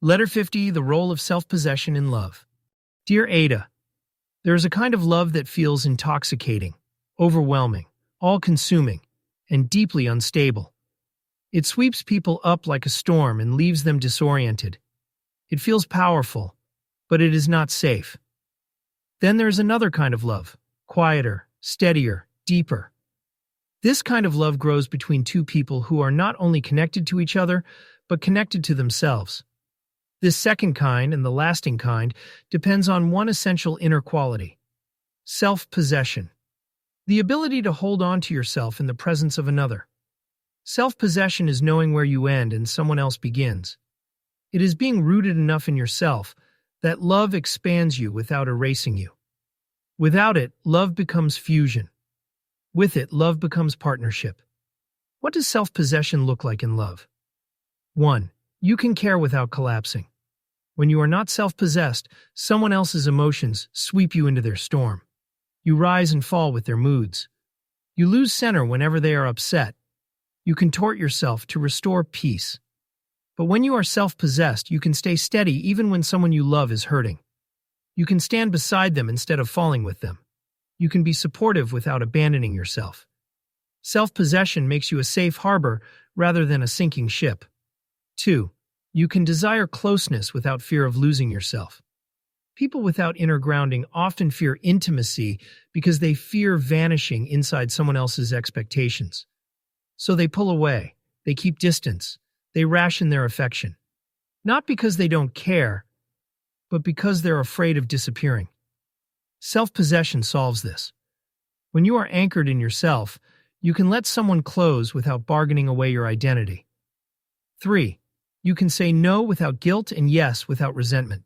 Letter 50, the role of self-possession in love. Dear Ada, there is a kind of love that feels intoxicating, overwhelming, all-consuming, and deeply unstable. It sweeps people up like a storm and leaves them disoriented. It feels powerful, but it is not safe. Then there is another kind of love, quieter, steadier, deeper. This kind of love grows between two people who are not only connected to each other, but connected to themselves. This second kind, and the lasting kind, depends on one essential inner quality: self-possession. The ability to hold on to yourself in the presence of another. Self-possession is knowing where you end and someone else begins. It is being rooted enough in yourself that love expands you without erasing you. Without it, love becomes fusion. With it, love becomes partnership. What does self-possession look like in love? 1. You can care without collapsing. When you are not self-possessed, someone else's emotions sweep you into their storm. You rise and fall with their moods. You lose center whenever they are upset. You contort yourself to restore peace. But when you are self-possessed, you can stay steady even when someone you love is hurting. You can stand beside them instead of falling with them. You can be supportive without abandoning yourself. Self-possession makes you a safe harbor rather than a sinking ship. 2. You can desire closeness without fear of losing yourself. People without inner grounding often fear intimacy because they fear vanishing inside someone else's expectations. So they pull away, they keep distance, they ration their affection. Not because they don't care, but because they're afraid of disappearing. Self-possession solves this. When you are anchored in yourself, you can let someone close without bargaining away your identity. 3. You can say no without guilt and yes without resentment.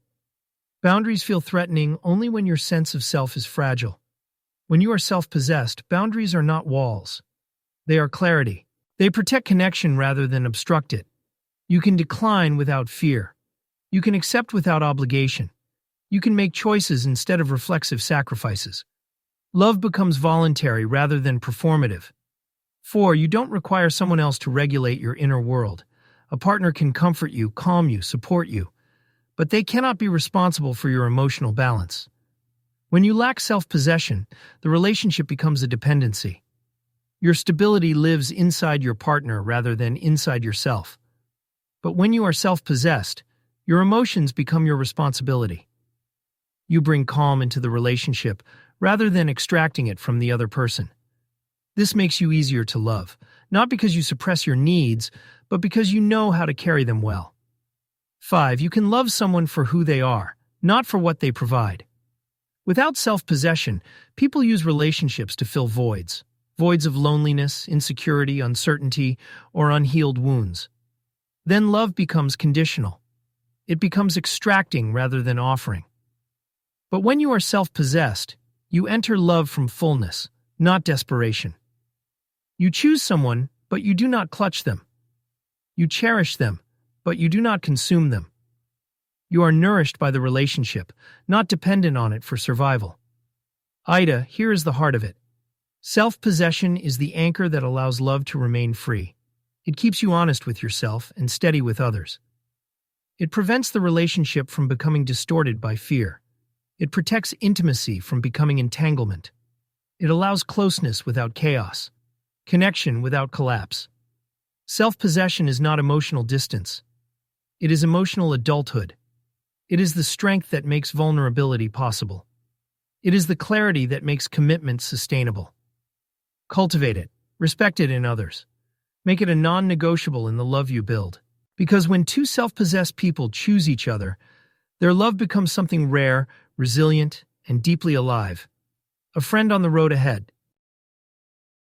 Boundaries feel threatening only when your sense of self is fragile. When you are self-possessed, boundaries are not walls. They are clarity. They protect connection rather than obstruct it. You can decline without fear. You can accept without obligation. You can make choices instead of reflexive sacrifices. Love becomes voluntary rather than performative. 4. You don't require someone else to regulate your inner world. A partner can comfort you, calm you, support you, but they cannot be responsible for your emotional balance. When you lack self-possession, the relationship becomes a dependency. Your stability lives inside your partner rather than inside yourself. But when you are self-possessed, your emotions become your responsibility. You bring calm into the relationship rather than extracting it from the other person. This makes you easier to love, not because you suppress your needs, but because you know how to carry them well. 5. You can love someone for who they are, not for what they provide. Without self-possession, people use relationships to fill voids. Voids of loneliness, insecurity, uncertainty, or unhealed wounds. Then love becomes conditional. It becomes extracting rather than offering. But when you are self-possessed, you enter love from fullness, not desperation. You choose someone, but you do not clutch them. You cherish them, but you do not consume them. You are nourished by the relationship, not dependent on it for survival. Aida, here is the heart of it. Self-possession is the anchor that allows love to remain free. It keeps you honest with yourself and steady with others. It prevents the relationship from becoming distorted by fear. It protects intimacy from becoming entanglement. It allows closeness without chaos, connection without collapse. Self-possession is not emotional distance. It is emotional adulthood. It is the strength that makes vulnerability possible. It is the clarity that makes commitment sustainable. Cultivate it, respect it in others. Make it a non-negotiable in the love you build. Because when two self-possessed people choose each other, their love becomes something rare, resilient, and deeply alive. A friend on the road ahead.